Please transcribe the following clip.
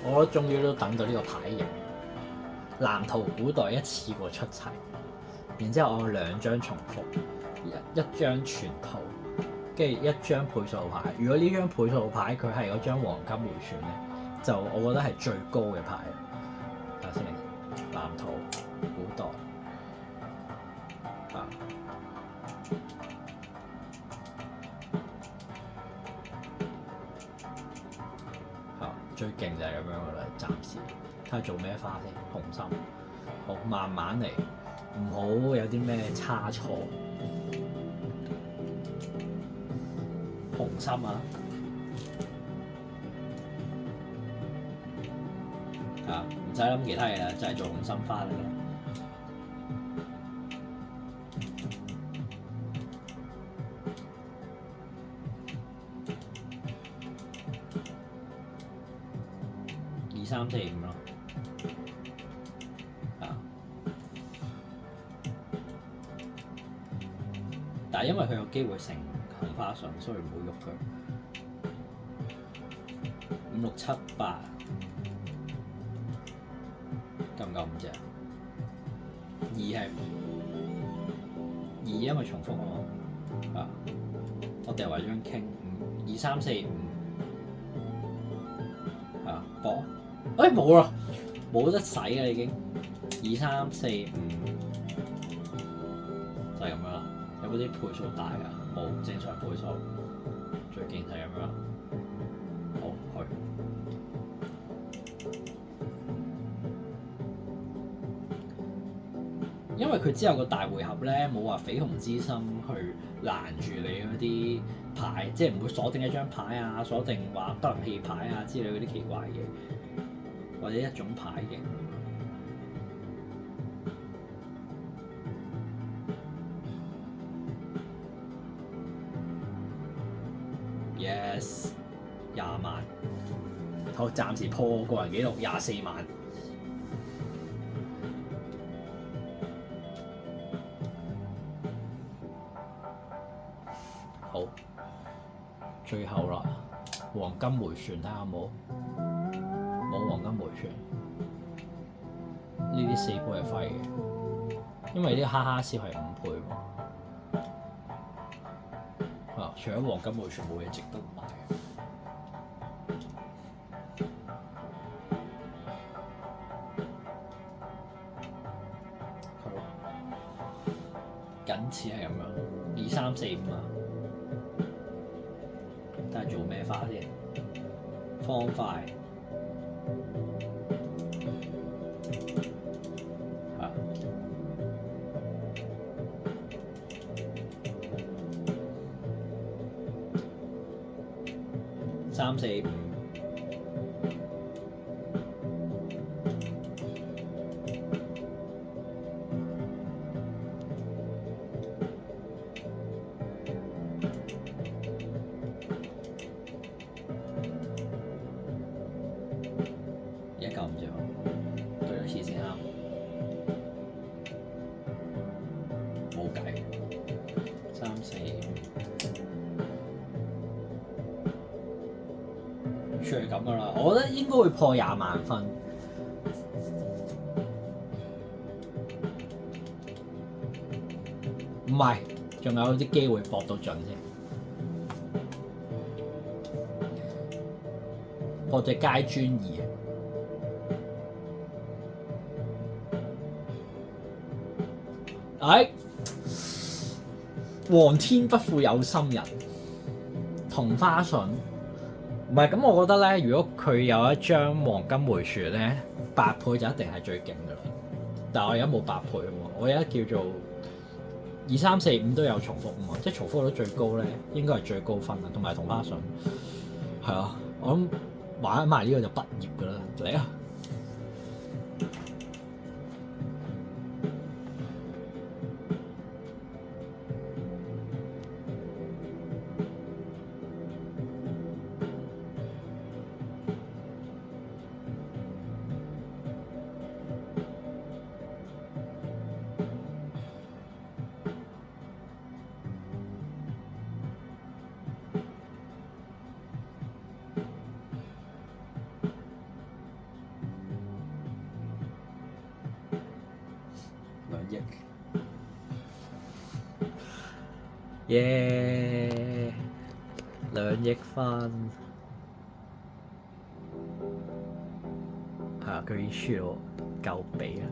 我覺得終於都等到呢個牌型，藍圖古代一次過出齊，然之後我兩張重複，一張全套，跟住一張倍數牌。如果呢張倍數牌佢係嗰張黃金迴旋咧，就我覺得係最高嘅牌。睇下先，藍圖古代啊，最勁就係咁樣噶啦，暫時睇下做咩花先。紅心，好慢慢嚟，唔好有啲咩差錯。紅心啊，唔使諗其他嘢啦，就係做紅心花嚟啦。2、3、4、5咯，但係因為佢有機會成紅花順，所以唔好喐佢。5、6、7、8，夠唔夠5隻？2係2，因為重複啊。我掉埋張傾5、2、3、4、5，博。冇啦，冇得使啦已經。2、3、4、5就係咁樣啦。有冇啲倍數大㗎？冇，正常倍數。最勁就係咁樣。好，去。因為佢之後個大回合咧，冇話緋紅之心去攔住你嗰啲牌，即係唔會鎖定一張牌啊，鎖定話得人氣牌啊之類嗰啲奇怪嘢，或者一種牌型。Yes， 20萬，好，暫時破個人紀錄24萬。好，最後啦，黃金迴旋睇下有冇？冇黃金迴旋，呢啲4倍係廢嘅，因為呢個哈哈笑係5倍喎。除咗黃金迴旋冇嘢值得買。好，僅此係咁樣，2、3、4、5啊。睇下做咩花先？方塊。3、4、5。而家夠唔啫？對多次先啱。冇計。3、4、5。出嚟咁噶啦，我覺得應該會破20萬分。唔係，仲有啲機會搏到盡先。搏隻階磚2。皇天不負有心人，同花順。唔係咁，我覺得咧，如果佢有一張黃金迴旋咧，8倍就一定係最勁噶啦。但係我而家冇8倍喎，我而家叫做2、3、4、5都有重複啊嘛，即係重複率最高咧，應該係最高分啊，同埋同花順。係啊，我諗玩埋呢個就畢業噶啦，嚟啊！億，耶！2億分，係啊，佢已輸咗夠俾啊！